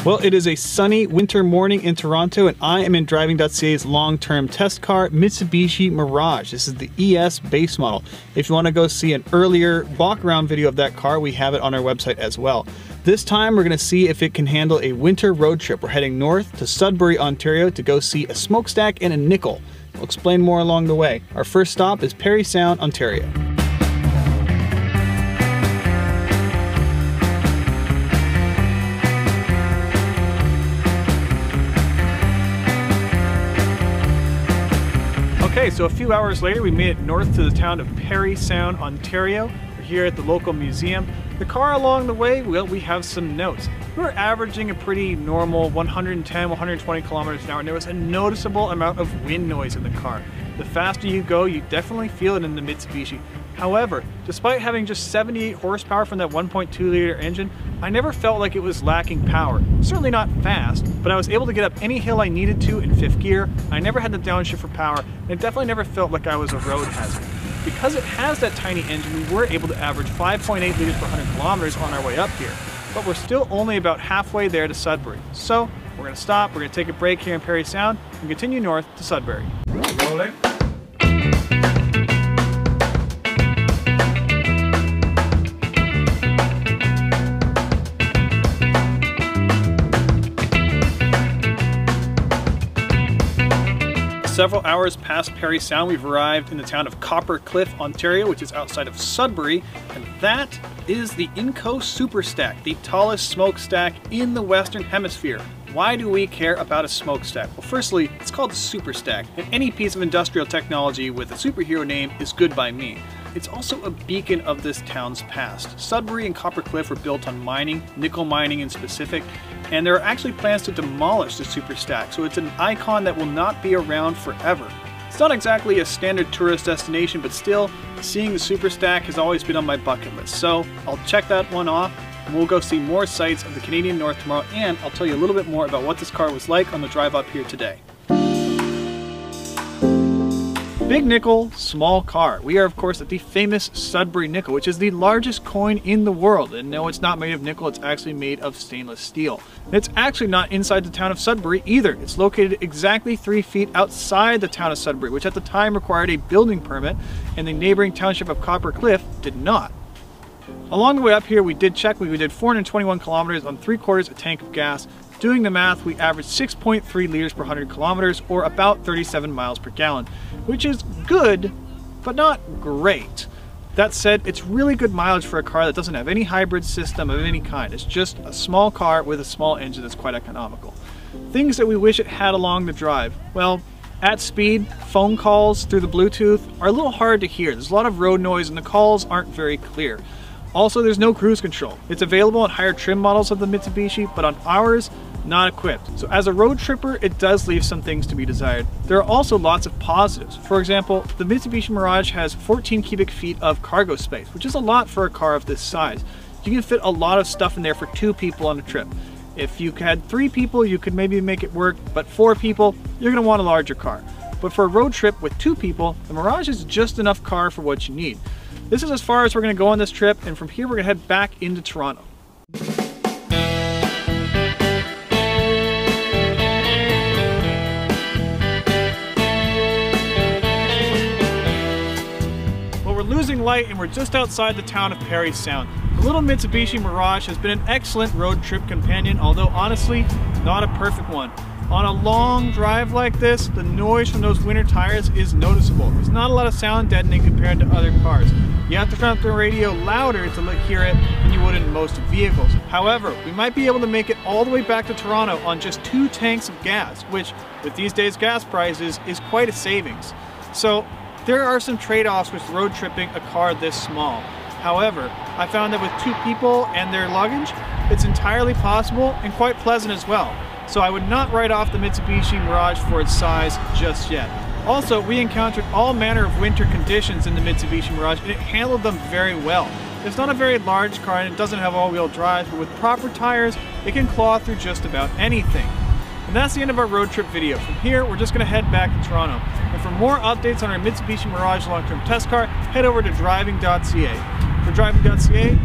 Well, it is a sunny winter morning in Toronto, and I am in Driving.Ca's long-term test car, Mitsubishi Mirage. This is the ES base model. If you want to go see an earlier walk-around video of that car, we have it on our website as well. This time, we're going to see if it can handle a winter road trip. We're heading north to Sudbury, Ontario to go see a smokestack and a nickel. We'll explain more along the way. Our first stop is Parry Sound, Ontario. Okay, so a few hours later, we made it north to the town of Parry Sound, Ontario. We're here at the local museum. The car along the way, well, we have some notes. We were averaging a pretty normal 110, 120 kilometers an hour, and there was a noticeable amount of wind noise in the car. The faster you go, you definitely feel it in the Mitsubishi. However, despite having just 78 horsepower from that 1.2 liter engine, I never felt like it was lacking power. Certainly not fast, but I was able to get up any hill I needed to in 5th gear. I never had to downshift for power, and it definitely never felt like I was a road hazard. Because it has that tiny engine, we were able to average 5.8 liters per 100 kilometers on our way up here. But we're still only about halfway there to Sudbury. So we're going to stop, we're going to take a break here in Parry Sound, and continue north to Sudbury. Rolling. Several hours past Parry Sound, we've arrived in the town of Copper Cliff, Ontario, which is outside of Sudbury, and that is the Inco Superstack, the tallest smokestack in the Western Hemisphere. Why do we care about a smokestack? Well, firstly, it's called a superstack, and any piece of industrial technology with a superhero name is good by me. It's also a beacon of this town's past. Sudbury and Copper Cliff were built on mining, nickel mining in specific, and there are actually plans to demolish the superstack, so it's an icon that will not be around forever. It's not exactly a standard tourist destination, but still, seeing the superstack has always been on my bucket list, so I'll check that one off, and we'll go see more sights of the Canadian North tomorrow, and I'll tell you a little bit more about what this car was like on the drive up here today. Big nickel, small car. We are, of course, at the famous Sudbury nickel, which is the largest coin in the world. And no, it's not made of nickel, it's actually made of stainless steel. And it's actually not inside the town of Sudbury either. It's located exactly 3 feet outside the town of Sudbury, which at the time required a building permit, and the neighboring township of Copper Cliff did not. Along the way up here, we did check. We did 421 kilometers on 3/4 a tank of gas. Doing the math, we averaged 6.3 liters per 100 kilometers, or about 37 miles per gallon, which is good, but not great. That said, it's really good mileage for a car that doesn't have any hybrid system of any kind. It's just a small car with a small engine that's quite economical. Things that we wish it had along the drive. Well, at speed, phone calls through the Bluetooth are a little hard to hear. There's a lot of road noise and the calls aren't very clear. Also, there's no cruise control. It's available on higher trim models of the Mitsubishi, but on ours, not equipped. So as a road tripper, it does leave some things to be desired. There are also lots of positives. For example, the Mitsubishi Mirage has 14 cubic feet of cargo space, which is a lot for a car of this size. You can fit a lot of stuff in there for 2 people on a trip. If you had 3 people, you could maybe make it work, but 4 people, you're gonna want a larger car. But for a road trip with 2 people, the Mirage is just enough car for what you need. This is as far as we're gonna go on this trip, and from here we're gonna head back into Toronto. Losing light, and we're just outside the town of Parry Sound. The little Mitsubishi Mirage has been an excellent road trip companion, although honestly, not a perfect one. On a long drive like this, the noise from those winter tires is noticeable. There's not a lot of sound deadening compared to other cars. You have to turn up the radio louder to hear it than you would in most vehicles. However, we might be able to make it all the way back to Toronto on just 2 tanks of gas, which, with these days gas prices, is quite a savings. So, there are some trade-offs with road tripping a car this small. However, I found that with 2 people and their luggage, it's entirely possible and quite pleasant as well. So I would not write off the Mitsubishi Mirage for its size just yet. Also, we encountered all manner of winter conditions in the Mitsubishi Mirage, and it handled them very well. It's not a very large car and it doesn't have all-wheel drive, but with proper tires, it can claw through just about anything. And that's the end of our road trip video. From here, we're just going to head back to Toronto. And for more updates on our Mitsubishi Mirage long-term test car, head over to Driving.Ca. For Driving.Ca,